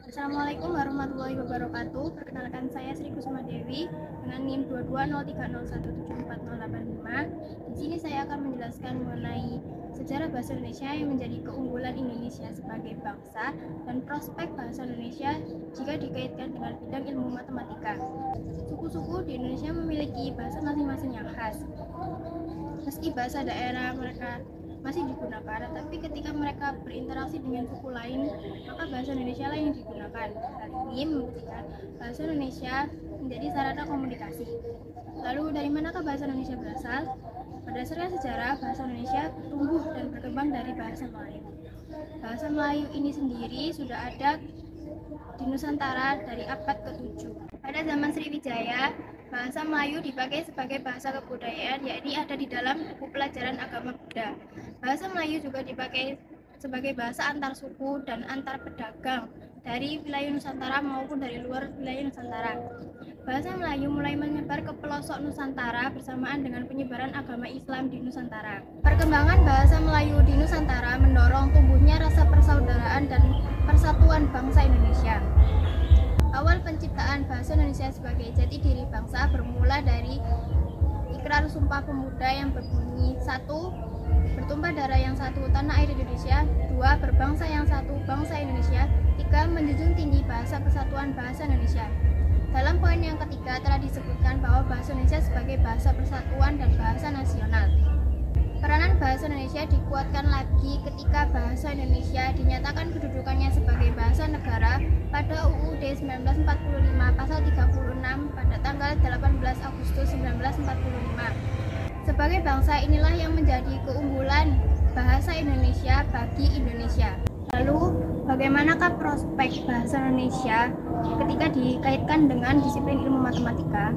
Assalamualaikum warahmatullahi wabarakatuh. Perkenalkan saya Sri Kusuma Dewi dengan NIM 22030174085. Di sini saya akan menjelaskan mengenai sejarah bahasa Indonesia yang menjadi keunggulan Indonesia sebagai bangsa dan prospek bahasa Indonesia jika dikaitkan dengan bidang ilmu matematika. Suku-suku di Indonesia memiliki bahasa masing-masing yang khas. Meski bahasa daerah mereka masih digunakan, tapi ketika mereka berinteraksi dengan suku lain, maka bahasa Indonesia lah yang digunakan. Hal ini membuktikan bahasa Indonesia menjadi sarana komunikasi. Lalu dari manakah bahasa Indonesia berasal? Berdasarkan sejarah, bahasa Indonesia tumbuh dan berkembang dari bahasa Melayu. Bahasa Melayu ini sendiri sudah ada di Nusantara dari abad ke-7. Pada zaman Sriwijaya, bahasa Melayu dipakai sebagai bahasa kebudayaan, yakni ada di dalam buku pelajaran agama Buddha. Bahasa Melayu juga dipakai sebagai bahasa antar suku dan antar pedagang dari wilayah Nusantara maupun dari luar wilayah Nusantara. Bahasa Melayu mulai menyebar ke pelosok Nusantara bersamaan dengan penyebaran agama Islam di Nusantara. Perkembangan bahasa Melayu di Nusantara mendorong tumbuhnya rasa persaudaraan dan persatuan bangsa Indonesia. Awal penciptaan bahasa Indonesia sebagai jati diri bangsa bermula dari Ikrar Sumpah Pemuda yang berbunyi: 1. Bertumpah darah yang satu, tanah air Indonesia. 2. Berbangsa yang satu, bangsa Indonesia. 3. Menjunjung tinggi bahasa persatuan bahasa Indonesia. Dalam poin yang ketiga telah disebutkan bahwa bahasa Indonesia sebagai bahasa persatuan dan bahasa nasional. Peranan bahasa Indonesia dikuatkan lagi ketika bahasa Indonesia dinyatakan kedudukannya sebagai bahasa negara pada UUD 1945 pasal 36 pada tanggal 18 Agustus 1945. Sebagai bangsa inilah yang menjadi keunggulan bahasa Indonesia bagi Indonesia. Lalu, bagaimanakah prospek bahasa Indonesia ketika dikaitkan dengan disiplin ilmu matematika?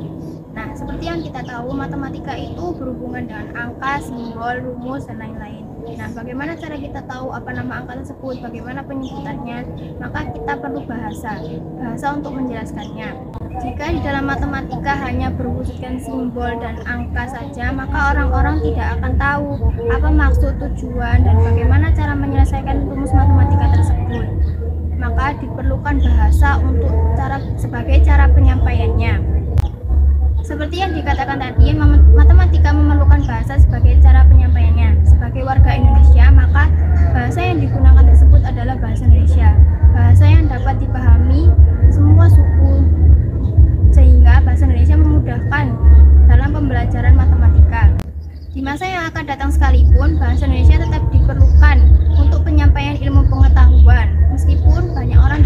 Nah, seperti yang kita tahu, matematika itu berhubungan dengan angka, simbol, rumus, dan lain-lain. Nah, bagaimana cara kita tahu apa nama angka tersebut, bagaimana penyebutannya? Maka kita perlu bahasa untuk menjelaskannya. Jika di dalam matematika hanya berwujudkan simbol dan angka saja, maka orang-orang tidak akan tahu apa maksud, tujuan, dan bagaimana cara menyelesaikan rumus matematika tersebut. Maka diperlukan bahasa untuk sebagai cara penyampaiannya. Seperti yang dikatakan tadi, matematika memerlukan bahasa sebagai cara penyampaiannya. Sebagai warga Indonesia, maka bahasa yang digunakan tersebut adalah bahasa Indonesia. Bahasa yang dapat dipahami semua suku, sehingga bahasa Indonesia memudahkan dalam pembelajaran matematika. Di masa yang akan datang sekalipun, bahasa Indonesia tetap diperlukan untuk penyampaian ilmu pengetahuan. Meskipun banyak orang